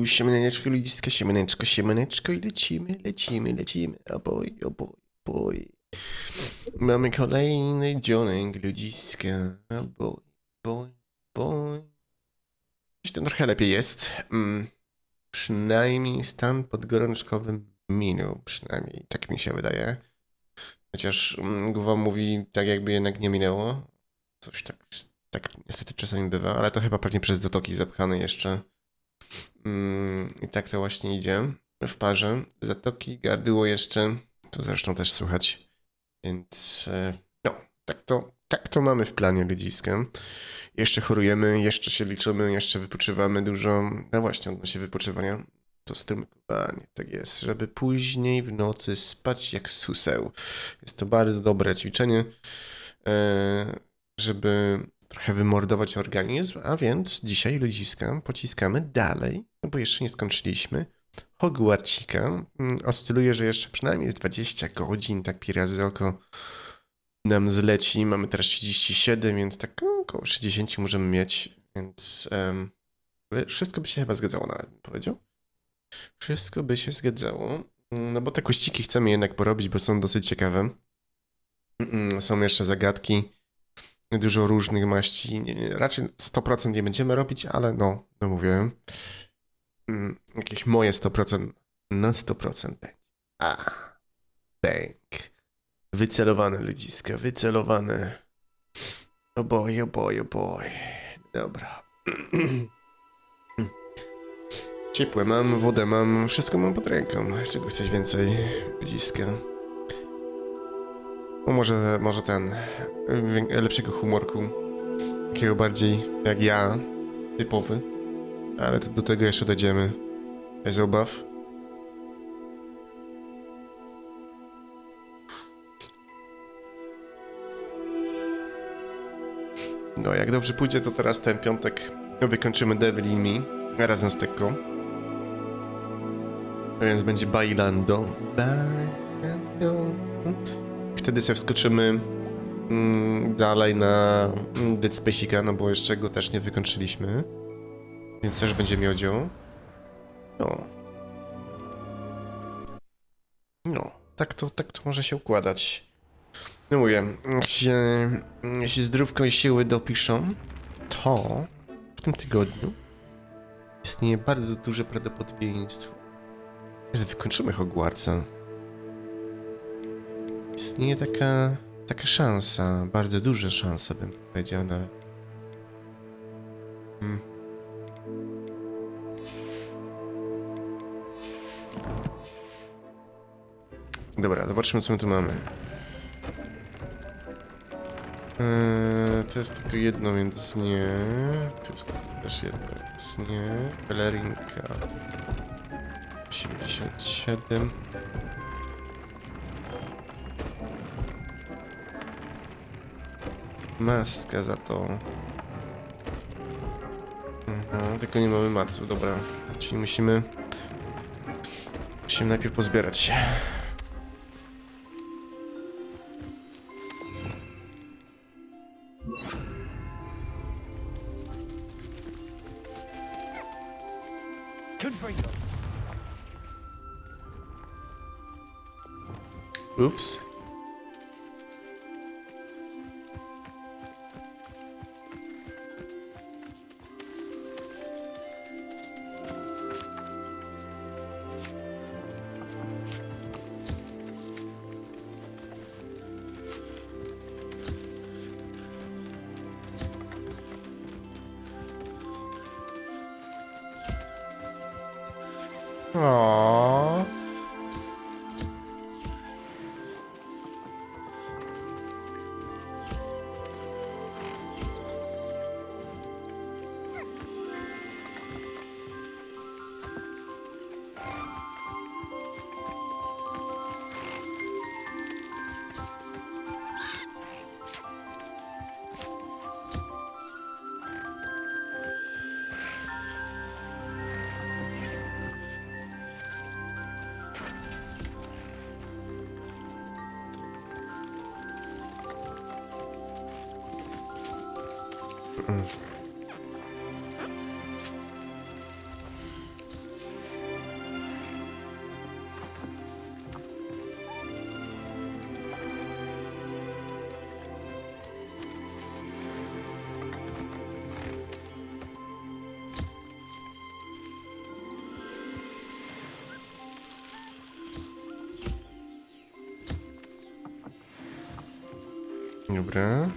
Siemaneczko, ludziska, siemaneczko i lecimy, o boj. Mamy kolejny dzionek, ludziska, boj. Dziś to trochę lepiej jest, przynajmniej stan podgorączkowy minął, przynajmniej tak mi się wydaje. Chociaż głowa mówi tak jakby jednak nie minęło, coś tak niestety czasami bywa, ale to chyba pewnie przez zatoki zapchane jeszcze. I tak to właśnie idzie w parze. Zatoki, gardło jeszcze, to zresztą też słychać. Więc no, tak to mamy w planie, ludziska. Jeszcze chorujemy, jeszcze się liczymy, jeszcze wypoczywamy dużo. No właśnie, odnośnie wypoczywania, to strumkowanie, tak jest, żeby później w nocy spać jak suseł. Jest to bardzo dobre ćwiczenie, żeby trochę wymordować organizm, a więc dzisiaj, ludziska, pociskamy dalej, no bo jeszcze nie skończyliśmy. Hogwarcika. Oscyluje, że jeszcze przynajmniej jest 20 godzin, tak pi razy oko nam zleci. Mamy teraz 37, więc tak około 60 możemy mieć, więc wszystko by się chyba zgadzało, nawet bym powiedział. Wszystko by się zgadzało, no bo te kościki chcemy jednak porobić, bo są dosyć ciekawe. Są jeszcze zagadki, dużo różnych maści. Raczej 100% nie będziemy robić, ale no mówię. Jakieś moje 100% na 100% będzie. Bank. Wycelowane, ludziska, wycelowane. O boj. Dobra. Ciepłe mam, wodę mam, wszystko mam pod ręką. Czego chcesz więcej, ludziska? No może ten lepszego humorku. Takiego bardziej jak ja, typowy. Ale do tego jeszcze dojdziemy. Bez obaw. No, jak dobrze pójdzie, to teraz ten piątek wykończymy Devil in Me razem z Tekką. Więc będzie bailando. Wtedy sobie wskoczymy dalej na Dead Space'ika, no bo jeszcze go też nie wykończyliśmy. Więc też będzie miodzio. No, tak to może się układać. No mówię, jeśli zdrówko i siły dopiszą, to w tym tygodniu istnieje bardzo duże prawdopodobieństwo, że wykończymy Hogwartsa. Istnieje taka szansa, bardzo duża szansa, bym powiedział nawet. Dobra, zobaczmy, co my tu mamy. To jest tylko jedno, więc nie. To jest też jedno, więc nie. Pelerinka 87. Maska za to. Tylko nie mamy matsu, dobra. Czyli musimy najpierw pozbierać się. Ups. Aww. Dobra.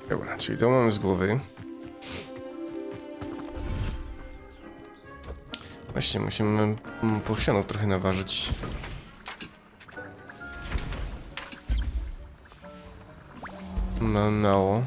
Dobra, czyli to mamy z głowy. Właśnie, musimy powsianów trochę naważyć. Mało.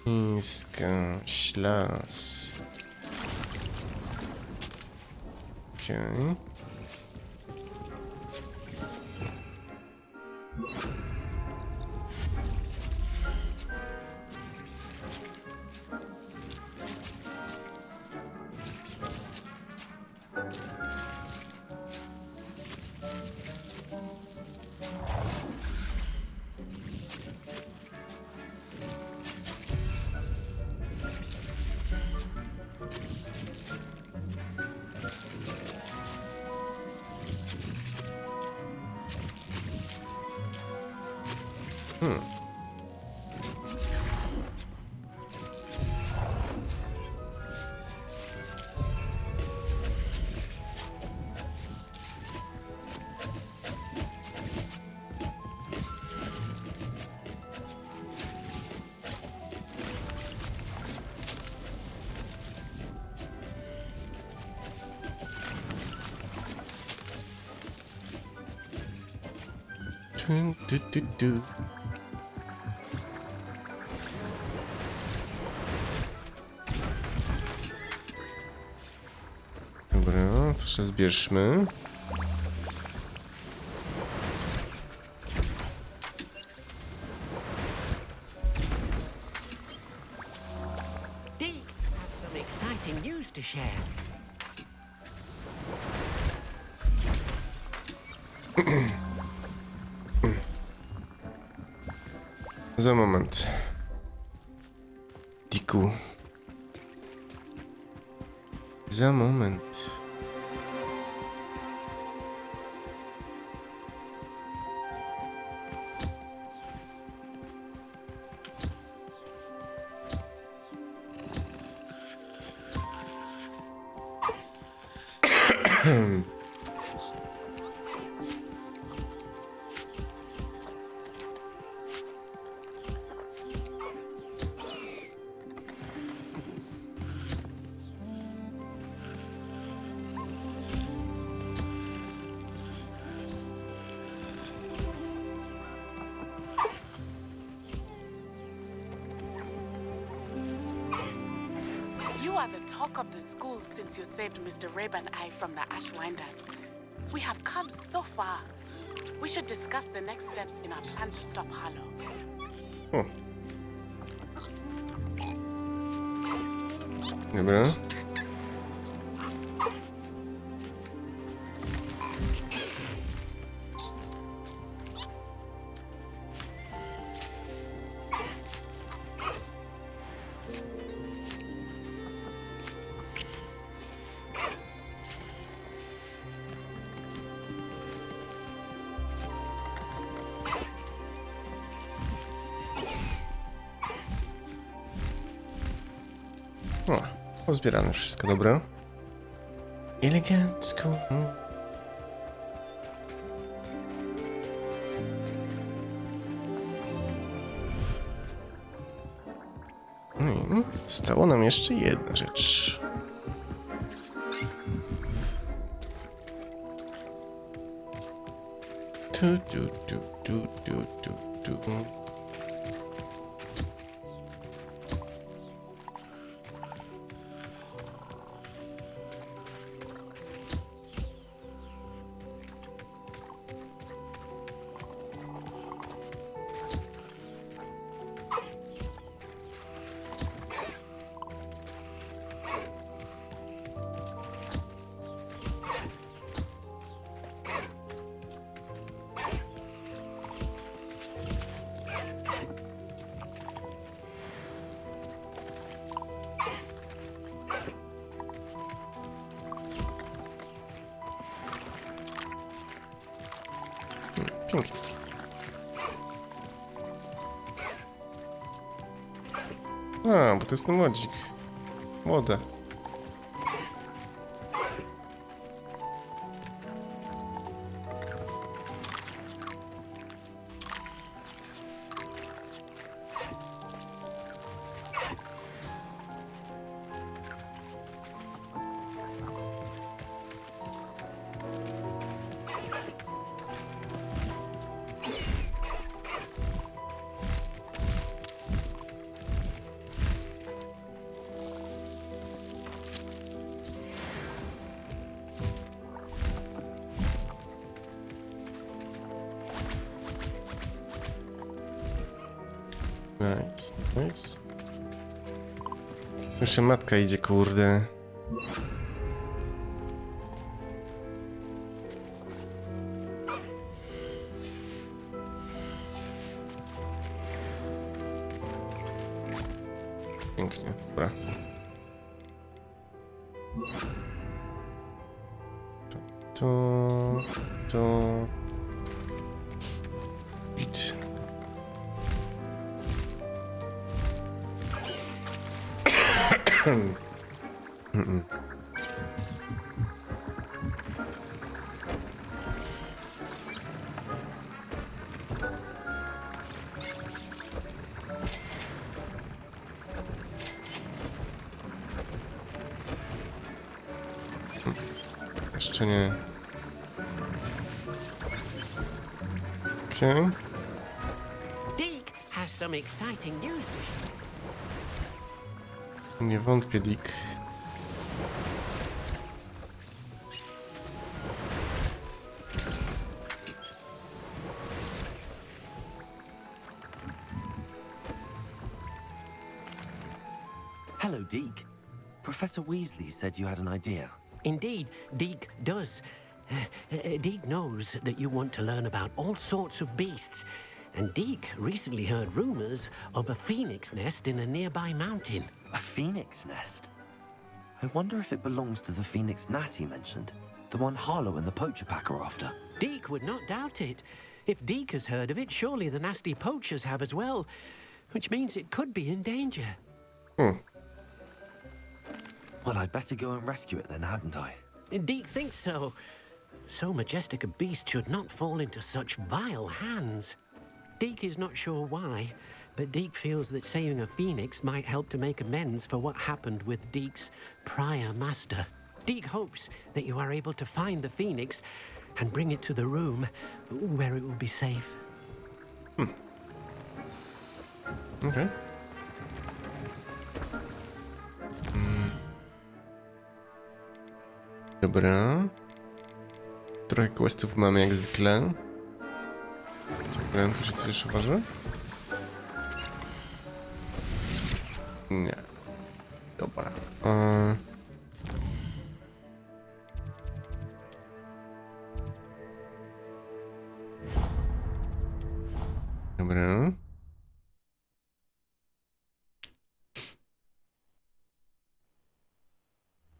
Chińska ślas. Okej. Dobra, to się zbierzmy. Za moment. Diku. Za moment. You are the talk of the school since you saved Mr. Rabe and I from the Ashwinders. We have come so far. We should discuss the next steps in our plan to stop Harlow. Dobra. O, pozbierane wszystko, dobra. Elegancko. Zostało nam jeszcze jedna rzecz. Tu. Pięknie. A, bo to jest ten młodzik. Młoda. Nice. Jeszcze matka idzie, kurde. Pięknie, dobra. To... Idź. Jeszcze nie. Okay. Deke has some exciting news to share. Nie wątpię, Dick. Hello, Deke. Professor Weasley said you had an idea. Indeed, Deke does. Deke knows that you want to learn about all sorts of beasts, and Deke recently heard rumors of a phoenix nest in a nearby mountain. A phoenix nest? I wonder if it belongs to the phoenix gnat he mentioned. The one Harlow and the poacher pack are after. Deke would not doubt it. If Deke has heard of it, surely the nasty poachers have as well, which means it could be in danger. Well, I'd better go and rescue it then, hadn't I? Deke thinks so. So majestic a beast should not fall into such vile hands. Deke is not sure why, but Deke feels that saving a phoenix might help to make amends for what happened with Deke's prior master. Deke hopes that you are able to find the phoenix and bring it to the room where it will be safe. Okay. Dobra. Trochę questów mamy jak zwykle. Ciekawe, co się coś jeszcze waży? Nie. Dobra. Dobra.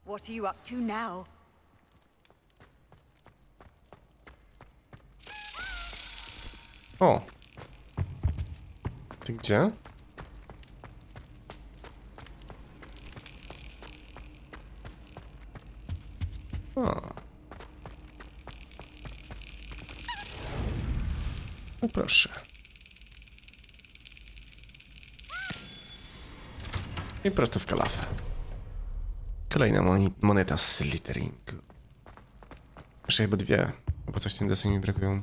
What are you up to now? O! Ty gdzie? O. No proszę. I prosto w kalafę. Kolejna moneta z sliteringu. Jeszcze chyba dwie, bo coś w tym desenie mi brakują.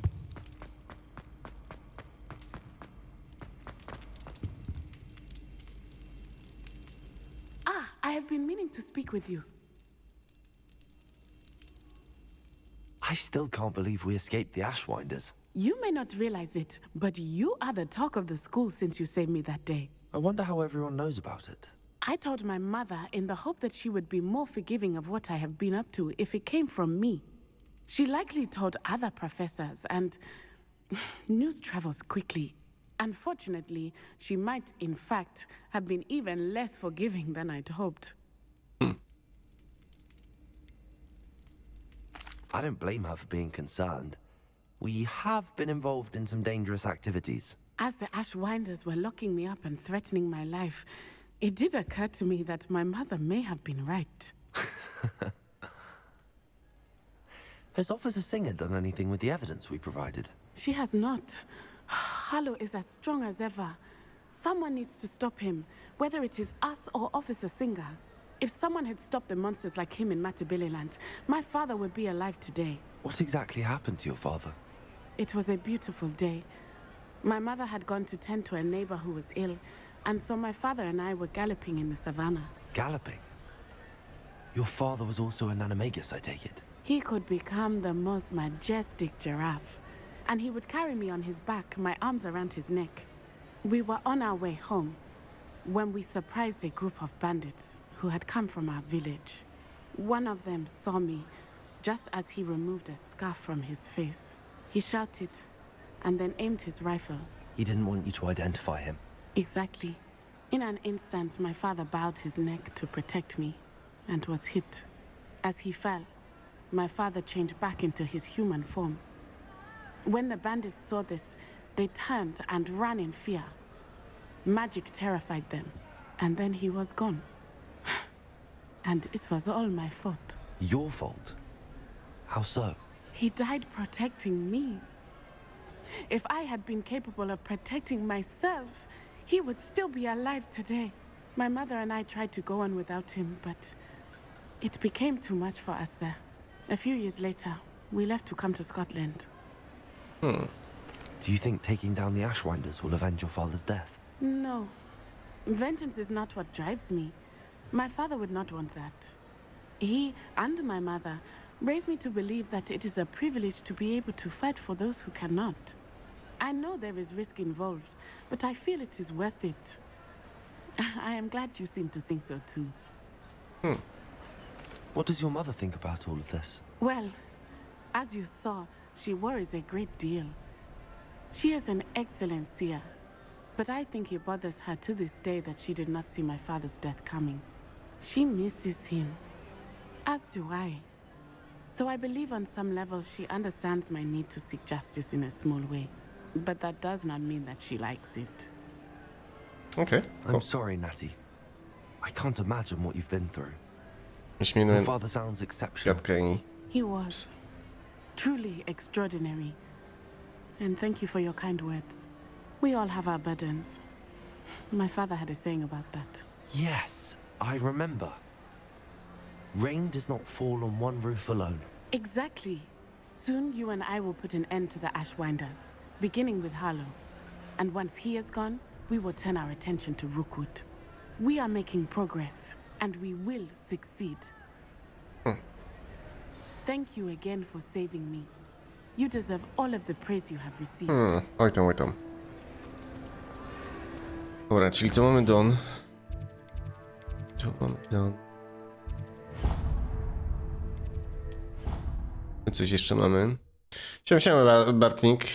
I have been meaning to speak with you. I still can't believe we escaped the Ashwinders. You may not realize it, but you are the talk of the school since you saved me that day. I wonder how everyone knows about it. I told my mother in the hope that she would be more forgiving of what I have been up to if it came from me. She likely told other professors, and news travels quickly. Unfortunately, she might, in fact, have been even less forgiving than I'd hoped. I don't blame her for being concerned. We have been involved in some dangerous activities. As the Ashwinders were locking me up and threatening my life, it did occur to me that my mother may have been right. Has Officer Singer done anything with the evidence we provided? She has not. Harlow is as strong as ever. Someone needs to stop him, whether it is us or Officer Singer. If someone had stopped the monsters like him in Matabeleland, my father would be alive today. What exactly happened to your father? It was a beautiful day. My mother had gone to tend to a neighbor who was ill, and so my father and I were galloping in the savannah. Galloping? Your father was also an animagus, I take it? He could become the most majestic giraffe, and he would carry me on his back, my arms around his neck. We were on our way home when we surprised a group of bandits who had come from our village. One of them saw me just as he removed a scarf from his face. He shouted and then aimed his rifle. He didn't want you to identify him. Exactly. In an instant, my father bowed his neck to protect me and was hit. As he fell, my father changed back into his human form. When the bandits saw this, they turned and ran in fear. Magic terrified them, and then he was gone. And it was all my fault. Your fault? How so? He died protecting me. If I had been capable of protecting myself, he would still be alive today. My mother and I tried to go on without him, but it became too much for us there. A few years later, we left to come to Scotland. Do you think taking down the Ashwinders will avenge your father's death? No. Vengeance is not what drives me. My father would not want that. He and my mother raised me to believe that it is a privilege to be able to fight for those who cannot. I know there is risk involved, but I feel it is worth it. I am glad you seem to think so too. What does your mother think about all of this? Well, as you saw, she worries a great deal. She is an excellent seer, but I think it bothers her to this day that she did not see my father's death coming. She misses him, as do I. So I believe on some level she understands my need to seek justice in a small way, but that does not mean that she likes it. Okej. I'm sorry, Natty. I can't imagine what you've been through. Your Śmiejmy father sounds exceptional. gadkę i... He was truly extraordinary. And thank you for your kind words. We all have our burdens. My father had a saying about that. Yes, I remember. Rain does not fall on one roof alone. Exactly. Soon you and I will put an end to the Ashwinders, beginning with Harlow. And once he is gone, we will turn our attention to Rookwood. We are making progress, and we will succeed. Thank you again for saving me. You deserve all of the praise you have received. Oj tam, oj tam. Dobra, czyli co mamy Don? Co mamy Don? Coś jeszcze mamy. Siema, Bartnik.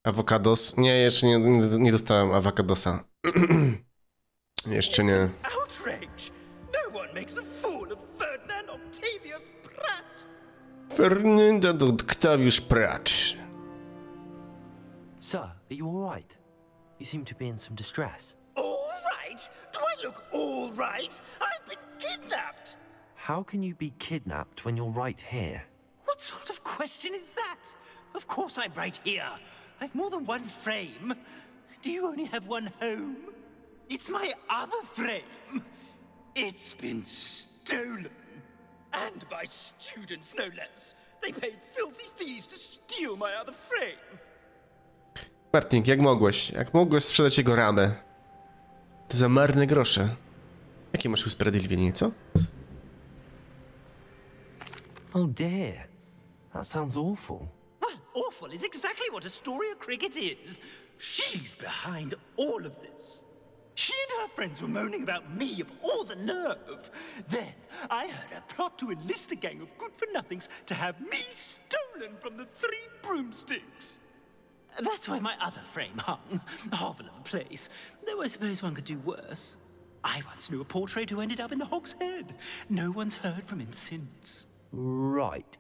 Awokados. Nie, jeszcze nie dostałem awokadosa. Jeszcze nie. Outrage! No one makes a fool of Ferdinand Octavius Pratt! Ferdynand Octavius Pratt. Sir, are you all right? You seem to be in some distress. All right? Do I look all right? I've been kidnapped! How can you be kidnapped when you're right here? What sort of question is that? Of course I'm right here. I've more than one frame. Do you only have one home? It's my other frame. It's been stolen. And by students, no less. They paid filthy thieves to steal my other frame. Bartnik, jak mogłeś? Jak mogłeś sprzedać jego ramę? To za marne grosze. Jakie masz usprawiedliwienie, co? Oh dear. That sounds awful. Well, awful is exactly what Astoria Cricket is. She's behind all of this. She and her friends were moaning about me of all the nerve. Then I heard her plot to enlist a gang of good-for-nothings to have me stolen from the Three Broomsticks. That's where my other frame hung. A hovel of a place. Though I suppose one could do worse. I once knew a portrait who ended up in the Hog's Head. No one's heard from him since. Right.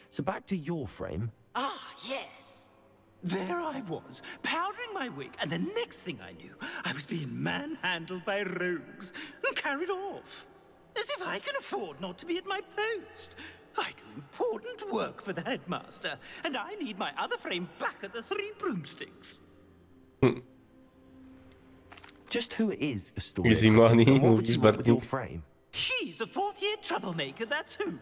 So back to your frame. Ah, yes. There I was, powdering my wig, and the next thing I knew, I was being manhandled by rogues and carried off. As if I can afford not to be at my post. I do important work for the headmaster, and I need my other frame back at the Three Broomsticks. Just who is Astoria? Easy money, And what would mówisz, you want with your Bartnik. frame? She's a fourth-year troublemaker, that's who.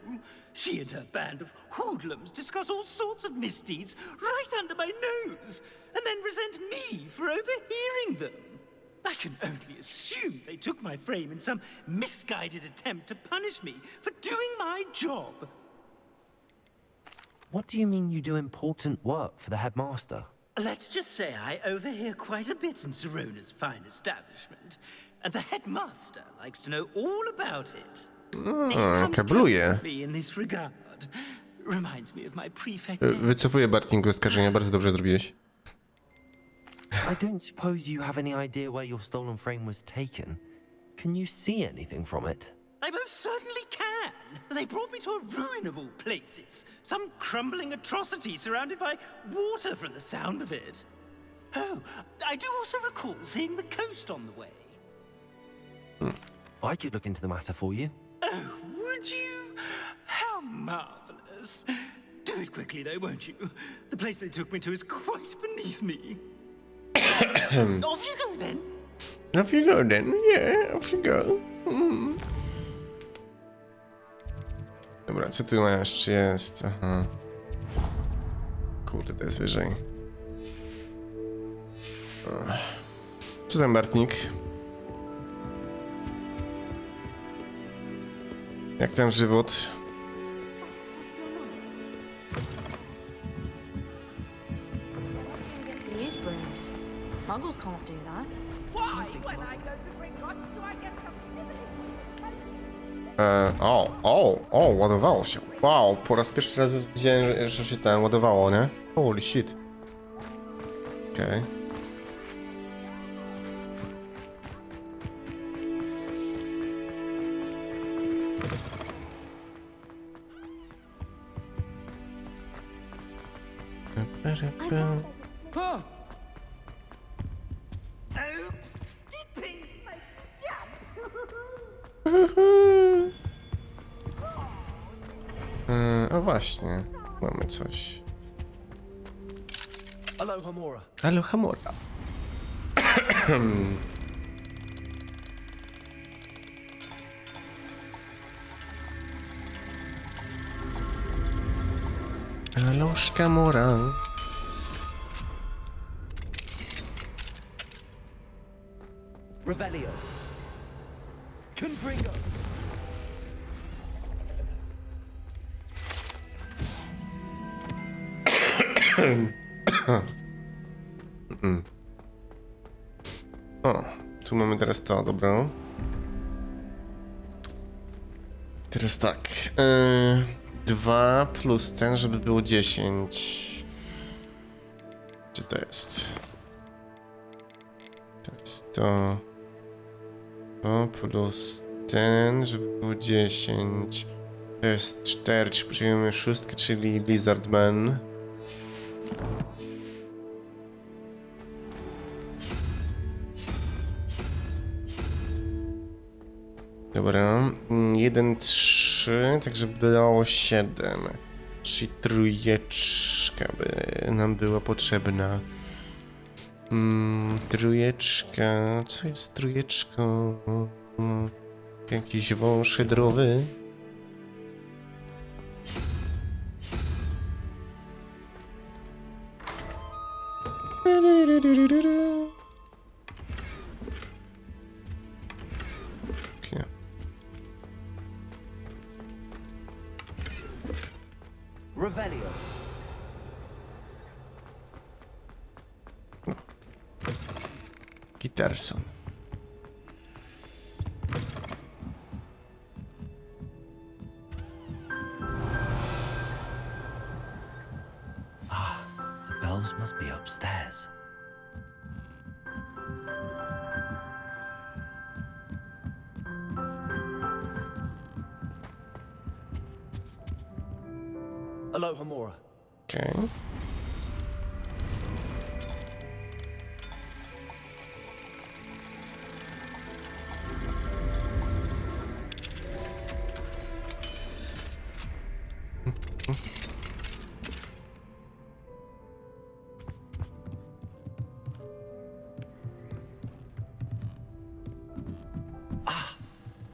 She and her band of hoodlums discuss all sorts of misdeeds right under my nose, and then resent me for overhearing them. I can only assume they took my frame in some misguided attempt to punish me for doing my job. What do you mean you do important work for the headmaster? Let's just say I overhear quite a bit in Serona's fine establishment, and the headmaster likes to know all about it. Kabluje. Me in this regard. Reminds me of my prefect. Wycofuję Bartninku oskarżenia, bardzo dobrze zrobiłeś. I don't suppose you have any idea where your stolen frame was taken. Can you see anything from it? I most certainly can. They brought me to a ruin of all places. Some crumbling atrocity surrounded by water from the sound of it. Oh, I do also recall seeing the coast on the way. I could look into the matter for you. Oh, would you? How marvelous. Do it quickly, though, won't you? The place they took me to is quite beneath me. Off you go, then. Off you go then, yeah, off you go. Dobra, co tu masz? Czy jest? Aha. Kurde, to jest wyżej. Co tam, Bartnik? Jak tam żywot? These brooms. Muggles can't do that. Why, when I go to Gringotts, do I get some Ładowało się. Wow, po raz pierwszy raz widziałem, że się tam ładowało, nie? Holy shit. Okej. Oops. O właśnie, mamy coś. Hello, Hamora. Halo, Hamora. Halo, Szkamora. Revelio. Confringo. O, tu mamy teraz to, dobra. Teraz tak. 2 plus ten, żeby było 10. Gdzie to jest? To jest to. To plus ten, żeby było 10. To jest 4, czy przyjmiemy 6, czyli Lizardman. Dobra, 1, 3, tak żeby było 7. Czyli trójeczka by nam była potrzebna. Trójeczka. Co jest trójeczką? Jakiś wąż hydrowy. Pięknie. Revelio. Gitarson. The bells must be upstairs. Aloha Mora. Okay.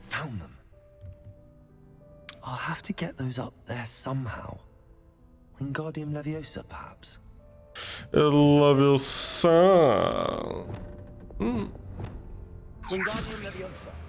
Found them. I'll have to get those up there somehow. Wingardium Leviosa, perhaps. Leviosa. Wingardium Leviosa.